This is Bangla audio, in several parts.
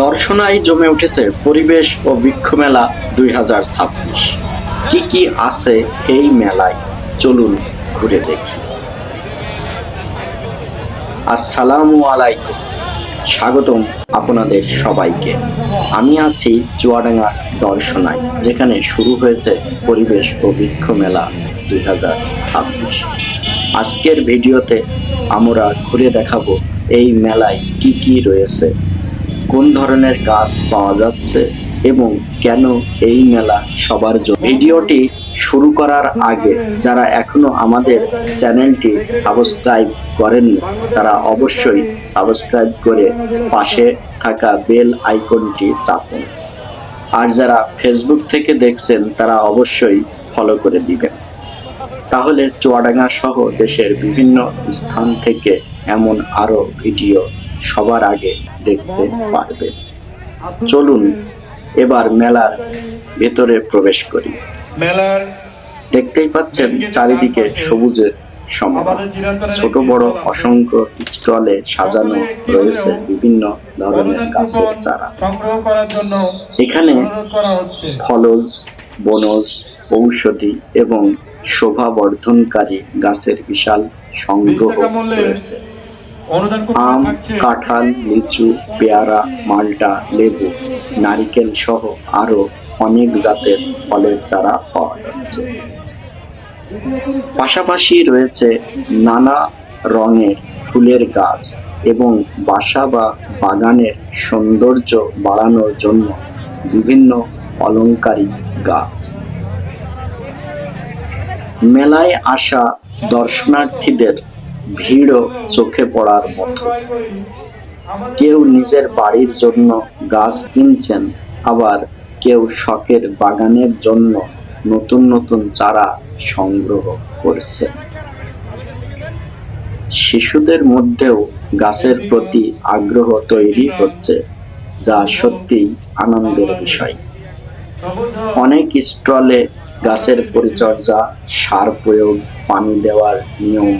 দর্শনায় জমে উঠেছে পরিবেশ ও বৃক্ষ মেলা 2026। কি কি আছে এই মেলায়, চলুন ঘুরে দেখি। আসসালামু আলাইকুম, স্বাগতম আপনাদের সবাইকে। আমি আছি চুয়াডাঙ্গা দর্শনায়, যেখানে শুরু হয়েছে পরিবেশ ও বৃক্ষ মেলা 2026। আজকের ভিডিওতে আমরা ঘুরে দেখাবো এই মেলায় কি কি রয়েছে, কোন ধরনের গাছ পাওয়া যাচ্ছে এবং কেন এই মেলা সবার জন্য। ভিডিওটি শুরু করার আগে যারা এখনো আমাদের চ্যানেলটি সাবস্ক্রাইব করেননি তারা অবশ্যই সাবস্ক্রাইব করে পাশে থাকা বেল আইকনটি চাপুন। আর যারা ফেসবুক থেকে দেখছেন তারা অবশ্যই ফলো করে দিবেন, তাহলে চুয়াডাঙ্গা সহ দেশের বিভিন্ন স্থান থেকে এমন আরো ভিডিও সবার আগে দেখতে পারবে। চলুন এবার মেলার ভেতরে প্রবেশ করি। মেলার দেখতেই পাচ্ছেন চারিদিকে সবুজের সমারোহ, ছোট বড় অসংখ্য স্টলে সাজানো রয়েছে বিভিন্ন ধরনের গাছের চারা। এখানে ফলজ, বনজ, ঔষধি এবং শোভা বর্ধনকারী গাছের বিশাল সংগ্রহ রয়েছে। আম, কাঁঠাল, লিচু, পেয়ারা, মাল্টা, লেবু, নারিকেল সহ আরো অনেক জাতের ফলের চারা পাওয়া যাচ্ছে। পাশাপাশি রয়েছে নানা রঙের ফুলের গাছ এবং বাসা বা বাগানের সৌন্দর্য বাড়ানোর জন্য বিভিন্ন অলংকারিক গাছ। মেলায় আসা দর্শনার্থীদের ভিড়ও চোখে পড়ার মতো। কেউ নিজের বাড়ির জন্য গাছ কিনছেন, আবার কেউ শখের বাগানের জন্য নতুন নতুন চারা সংগ্রহ করছেন। শিশুদের মধ্যেও গাছের প্রতি আগ্রহ তৈরি হচ্ছে, যা সত্যিই আনন্দের বিষয়। অনেক স্টলে গাছের পরিচর্যা, সার প্রয়োগ, পানি দেওয়ার নিয়ম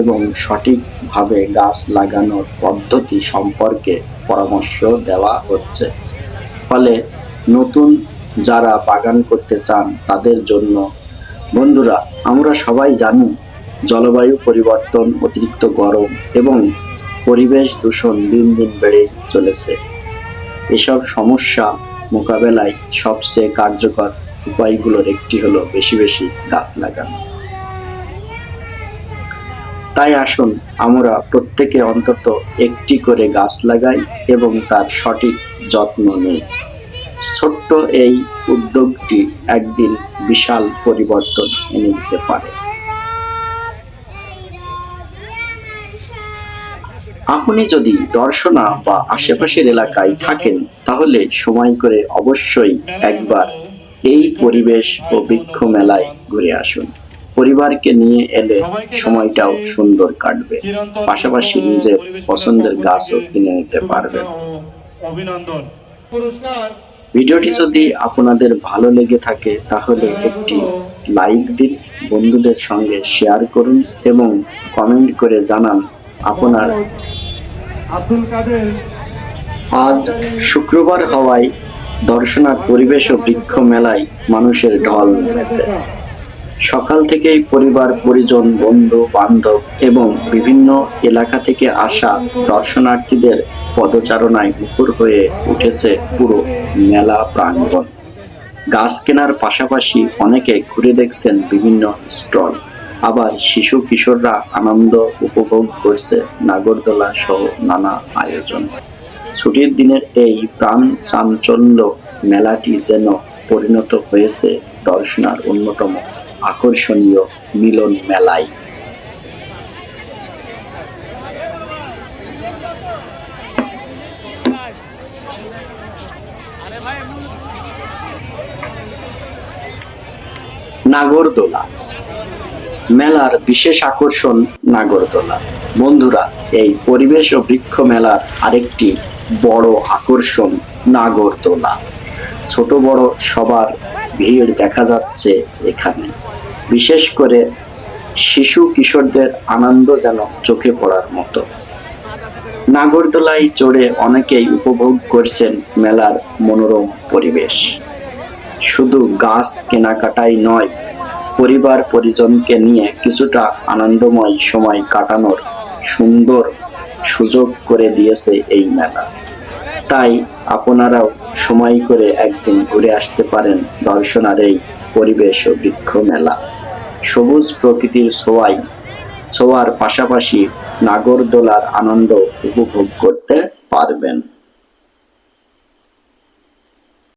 এবং সঠিকভাবে গাছ লাগানোর পদ্ধতি সম্পর্কে পরামর্শ দেওয়া হচ্ছে। ফলে নতুন যারা বাগান করতে চান তাদের জন্য। বন্ধুরা, আমরা সবাই জানি জলবায়ু পরিবর্তন, অতিরিক্ত গরম এবং পরিবেশ দূষণ দিন দিন বেড়ে চলেছে। এসব সমস্যা মোকাবেলায় সবচেয়ে কার্যকর উপায়গুলোর একটি হলো বেশি বেশি গাছ লাগানো। তাই আসুন আমরা প্রত্যেকে অন্তত একটি করে গাছ লাগাই এবং তার সঠিক যত্ন নিই। ছোট্ট এই উদ্যোগটি একদিন বিশাল পরিবর্তন এনে দিতে পারে। আপনি যদি দর্শনা বা আশেপাশের এলাকায় থাকেন তাহলে সময় করে অবশ্যই একবার এই পরিবেশ ও বৃক্ষ মেলায় ঘুরে আসুন। পরিবারকে নিয়ে এলে সময়টাও সুন্দর কাটবে, পাশাপাশি নিজের পছন্দের গাছও কিনে নিতে পারবেন। ভিডিওটি যদি আপনাদের ভালো লেগে থাকে তাহলে একটি লাইক দিন, বন্ধুদের সঙ্গে শেয়ার করুন এবং কমেন্ট করে জানান আপনার। আজ শুক্রবার হওয়ায় দর্শনার পরিবেশ ও বৃক্ষ মেলায় মানুষের ঢল নেমেছে। সকাল থেকেই পরিবার, পরিজন, বন্ধু বান্ধব এবং বিভিন্ন এলাকা থেকে আসা দর্শনার্থীদের পদচারণায় মুখর হয়ে উঠেছে পুরো মেলা প্রাঙ্গণ। গাছ কেনার পাশাপাশি অনেকে ঘুরে দেখছেন বিভিন্ন স্টল, আবার শিশু কিশোররা আনন্দ উপভোগ করছে নাগরদোলা সহ নানা আয়োজন। ছুটির দিনের এই প্রাণ চাঞ্চল্য মেলাটি যেন পরিণত হয়েছে দর্শনার অন্যতম আকর্ষণীয় মিলন মেলায়। নাগরদোলা মেলার বিশেষ আকর্ষণ নাগরদোলা। বন্ধুরা, এই পরিবেশ ও বৃক্ষ মেলার আরেকটি বড় আকর্ষণ নাগরদোলা। ছোট বড় সবার ভিড় দেখা যাচ্ছে এখানে। বিশেষ করে শিশু কিশোরদের আনন্দ যেন চোখে পড়ার মতো। নাগরদোলায় চড়ে অনেকেই উপভোগ করছেন মেলার মনোরম পরিবেশ। শুধু গাছ কেনাকাটাই নয়, পরিবার পরিজনকে নিয়ে কিছুটা আনন্দময় সময় কাটানোর সুন্দর সুযোগ করে দিয়েছে এই মেলা। তাই আপনারাও সময় করে একদিন ঘুরে আসতে পারেন দর্শনার এই পরিবেশ ও বৃক্ষ মেলা। সবুজ প্রকৃতির ছোঁয়ার পাশাপাশি নাগরদোলার আনন্দ উপভোগ করতে পারবেন।